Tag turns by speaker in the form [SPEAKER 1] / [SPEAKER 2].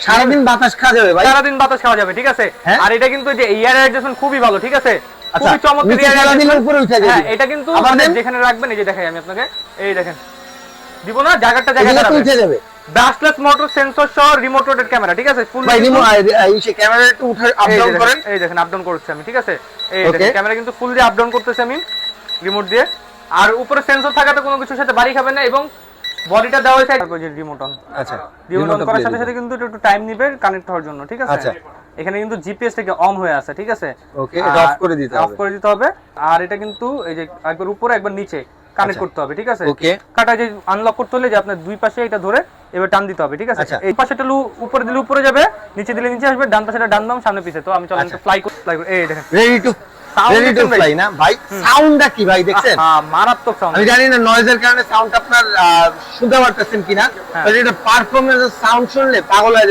[SPEAKER 1] সারা দিন বাতাস খাওয়া যাবে ভাই?
[SPEAKER 2] সারা দিন বাতাস খাওয়া যাবে, ঠিক আছে।
[SPEAKER 1] হ্যাঁ?
[SPEAKER 2] আর এটা কিন্তু যে এয়ার অ্যাডজাস্টমেন্ট খুবই ভালো, ঠিক আছে।
[SPEAKER 1] আচ্ছা,
[SPEAKER 2] খুবই চমৎকার
[SPEAKER 1] নিচে
[SPEAKER 2] এয়ার
[SPEAKER 1] ফেলা দিলে
[SPEAKER 2] অ্যাডজাস্টমেন্ট।
[SPEAKER 1] উপরে উঠে যাবে।
[SPEAKER 2] হ্যাঁ, এটা কিন্তু
[SPEAKER 1] আবার
[SPEAKER 2] মানে
[SPEAKER 1] দেন।
[SPEAKER 2] যেখানে রাখবেন, এই যে দেখাই আমি আপনাকে, এই দেখেন, দিব না, জায়গাটা জায়গা
[SPEAKER 1] এগুলো তো
[SPEAKER 2] দাঁড়াবে।
[SPEAKER 1] উঠে যাবে।
[SPEAKER 2] ব্রাশলেস মোটর সেন্সর সহ রিমোট রোটেট ক্যামেরা, ঠিক আছে। ফুল
[SPEAKER 1] ভাই রিমোট এই ক্যামেরা একটু উঠে আপ ডাউন করেন।
[SPEAKER 2] এই দেখেন আপ ডাউন করছি আমি, ঠিক আছে। এই
[SPEAKER 1] Okay.
[SPEAKER 2] দেখেন ক্যামেরা কিন্তু ফুল দিয়ে আপ ডাউন করতেছি আমি রিমোট দিয়ে। আর উপরে সেন্সর থাকাতে কোনো কিছুর সাথে বাড়ি খাবে না, এবং বডিটা দেওয়া হয়েছে তারপর যে রিমোট অন।
[SPEAKER 1] আচ্ছা,
[SPEAKER 2] রিমোট অন করার সাথে সাথে কিন্তু একটু টাইম নেবে কানেক্ট হওয়ার জন্য, ঠিক আছে।
[SPEAKER 1] আচ্ছা।
[SPEAKER 2] এখানে কিন্তু জিপিএস থেকে অন হয়ে আছে, ঠিক আছে।
[SPEAKER 1] ওকে, এটা অফ করে দিতে হবে।
[SPEAKER 2] অফ করে দিতে হবে। আর এটা কিন্তু এই যে একবার উপরে একবার নিচে কানেক্ট করতে হবে, ঠিক আছে।
[SPEAKER 1] ওকে।
[SPEAKER 2] কাটা যে আনলক করতে হলে যে আপনার দুই পাশে এটা ধরে এবার টান দিতে হবে, ঠিক আছে।
[SPEAKER 1] আচ্ছা।
[SPEAKER 2] এই পাশেটা উপরে দিলে উপরে যাবে, নিচে দিলে নিচে আসবে, ডান পাশেটা ডান বাম, সামনে পিছে। তো আমি চলেন
[SPEAKER 1] আচ্ছা।
[SPEAKER 2] ফ্লাই করি, এই দেখেন
[SPEAKER 1] ready to
[SPEAKER 2] Sound
[SPEAKER 1] ready to
[SPEAKER 2] দেখছেন ভাই?
[SPEAKER 1] ফ্লাই না ভাই? সাউন্ডটা কি ভাই দেখছেন?
[SPEAKER 2] মারাত্মক সাউন্ড।
[SPEAKER 1] আমি জানি না নয়েজের কারণে সাউন্ড আপনার শুনতে পারতেছেন কিনা,
[SPEAKER 2] হ্যাঁ।
[SPEAKER 1] বাট এটা পারফরম্যান্স সাউন্ড শুনলে পাগল হয়ে যাবে।